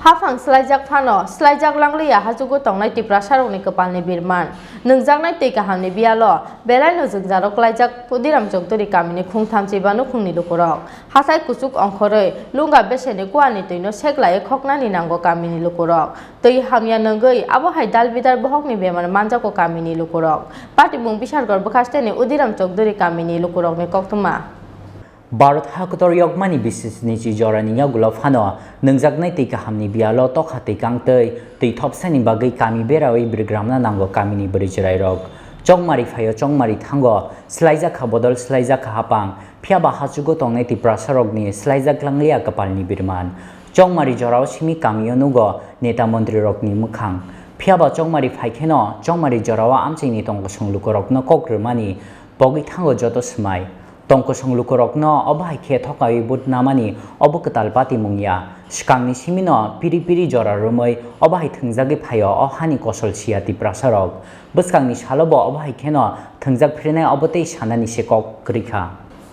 Hafang slaijak phano slaijak langlia hajugo tongnai tipra sarokni kepalni birman nungjaknai tei kahamni bialo belai no jungjarok laijak pudiram jogdori kamini khungthamchi banu khungni lukurok hathai kuchuk ongkhoroi lunga beseni kuani toino seklai khoknani nango kamini lukurok tei hamya nungoi abo hai dalbidar bohokni bemar manjako kamini lukurok patimung bisargor bkhasteni udiram jogdori kamini lukurokni koktuma Bharat Hakotor Yogmani Business Nichi Jorani Yagulo Fano, Nungjaknai Tika Hamni Bialo Tokha Tikangtei, the top sending bagay kami berawi Brigramna Nango Kamini Bridgerai Rock, Chongmari Fayo Chongmari Tango, Sliza Kabodol Sliza Kahapang, Piaba Hachugo Toneti Prasarogni, Sliza Klanglia Kapalni Birman, Chongmari Jorao Shimi Kamionugo, Neta Mondri Rockni Mukang, Piaba Chongmari Faikeno, Chongmari Jorawa Amchini Tongo Songlukorok no Kokrumani, Bogi Tango Joto Smai. Tongko songlukorok no obahai khe thokai but namani obukatal pati mungya skangni simino piri jora rumoi obahai thungjagi phayo ohani kosol siati prasarok buskangni salobo obahai kheno thungjak phrenai obotei sanani sekok krikha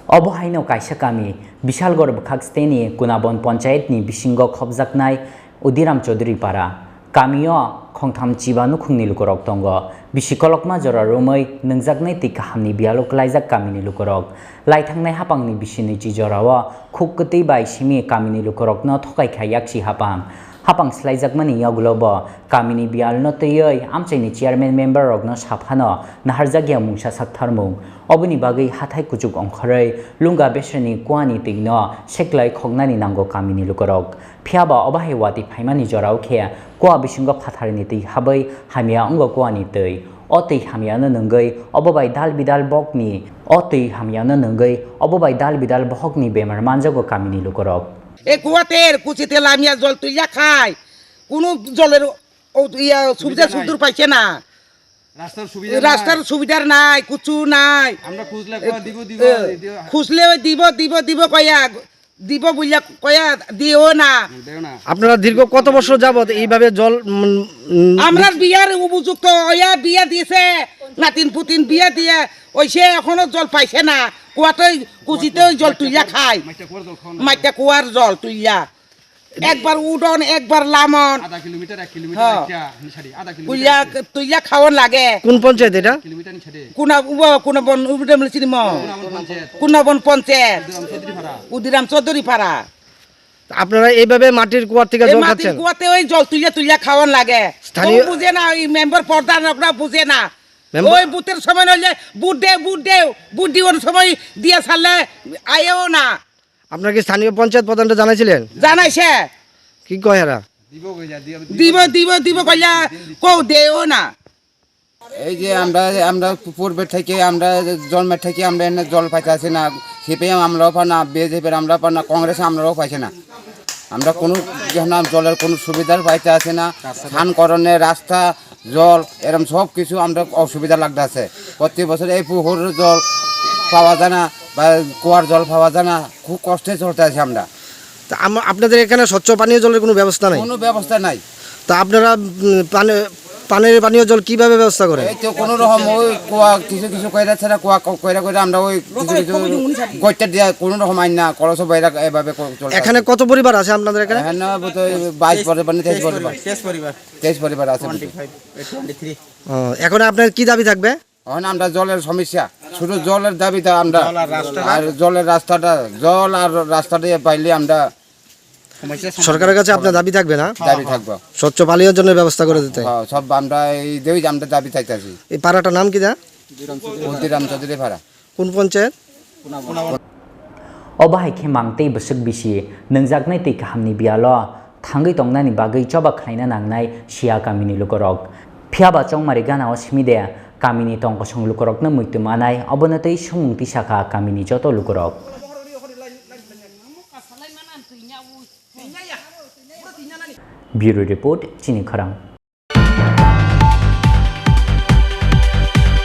obahai no kaisa kami bishalgor bkhaksteni kunabon panchayat ni bisingo khobjaknai udiram chaudhary para kamio khongtham chibanu khungni lukorok tongo bisikolokma jora rumoi nungjaknai tika hamni bialo klaijak kamini lukorok laithangnai hapangni bisini chi jorawa khukktei bai simi kamini lukorok no thokai khayaksi hapang slaijakmani yagulobo kamini bialno teyoi amchaini chairman member rokno saphano naharjagya mungsa saktharmung oboni bagai hathai kuchuk ongkhorei lunga beseni kwani tingno seklai khognani nango kamini lukorok phiaba obahai wati phaimani jorau khe kwa bisingo phatharni tei habai hamia ongo kwani tei otei hamiano nungoi obobai dal bidal bokni otei hamiano nungoi obobai dal bidal bokni bemar manjago kamini lukorok এ কুয়াতের কুচিতে লামিয়া জল তুইয়া খায় কোনো জলের সুবিধা সুদূর পাইছে না রাস্তার সুবিধার নাই কুচু নাই আমরা খুঁজলে দিব কয়া দিব বলিয়া কয়া দিও না আপনারা দীর্ঘ কত বছর যাবত এইভাবে জল আমরা বিয়ার উপযুক্ত বিয়া দিয়েছে নাতিন পুতিন বিয়া দিয়ে ওইসে এখনো জল পাইছে না কুয়াতে কুচিতে জল তুইয়া খায় মাইটা কুয়ার জল তুইয়া একবার উডন একবার লামন আধা কিলোমিটার 1 কিলোমিটার তুইয়া খাওয়ান লাগে কোন পঞ্চায়েত এটা কোন বন উডম চিনিম কোন বন পঞ্চায়েত উদিরাম চৌধুরী পাড়া আপনারা এইভাবে মাটির কুয়া থেকে জল খাচ্ছেন কুয়াতে ওই জল তুইয়া খাওয়ান লাগে বুঝে না ওই মেম্বার প্রধানরা বুঝে না ওই বুথের সময় হইলে বুট দিওর সময় দিয়া ছাড়লে আয়েও না আপনার কি স্থানীয় পঞ্চায়েত প্রধানটা জানাইছিলেন জানাইছে কি কয় এরা দিব কইলা কও দেও না এই যে আমরা পূর্বে থেকে আমরা জন্মের থেকে আমরা এনে জল পাইতেছি না সিপিএম আমরাও পাই না বিজেপির আমরা পাই না কংগ্রেস আমরাও পাইছি না আমরা কোনো জলের কোনো সুবিধার পাইতে আছে না স্নানকরণে রাস্তা জল এরকম সব কিছু আমরা অসুবিধা লাগতেছে প্রতি বছর এই পুকুরের জল পাওয়া যায় না বা কুয়ার জল পাওয়া যায় না খুব কষ্টে চলতে আছে আমরা আপনাদের এখানে স্বচ্ছ পানীয় জলের কোনো ব্যবস্থা নাই কোনো ব্যবস্থা নাই তা আপনারা পানীয় জল কিভাবে ব্যবস্থা করেন এই তো কোনো রকম ওই কুয়া কিছু কইরা ছাড়া কুয়া কইরা আমরা ওই কিছু গইটা দিয়া কোনো রকম আইন না কলস বাইরা এভাবে চলে এখানে কত পরিবার আছে আপনাদের এখানে হ্যাঁ না তো 22 পরিবার 23 পরিবার আছে 23 এখন আপনার কি দাবি থাকবে এখন আমরা জলের সমস্যা শুধু জলের দাবিটা আমরা আর জলের রাস্তাটা জল আর রাস্তাটা পাইলে আমরা সরকারের কাছে আপনার দাবি থাকবে না দাবি থাকবো স্বচ্ছ পানীয় জলের ব্যবস্থা করে দিতে সব আমরা এই দেই আমরা দাবি চাইতাছি এই পাড়াটার নাম কি দা উদিরাম চৌধুরী পাড়া কোন panchayat obahai khe mangtei busuk bisi nungjaknai tei kahamni bialo thangai tongnani bagai choba khlaina nangnai sia kamini lukorok phiaba chongmari ganao smide kamini tongko songlukorokno muitumanai obonatei sumungti saka kamini joto lukorok Bureau Report Chini Kharang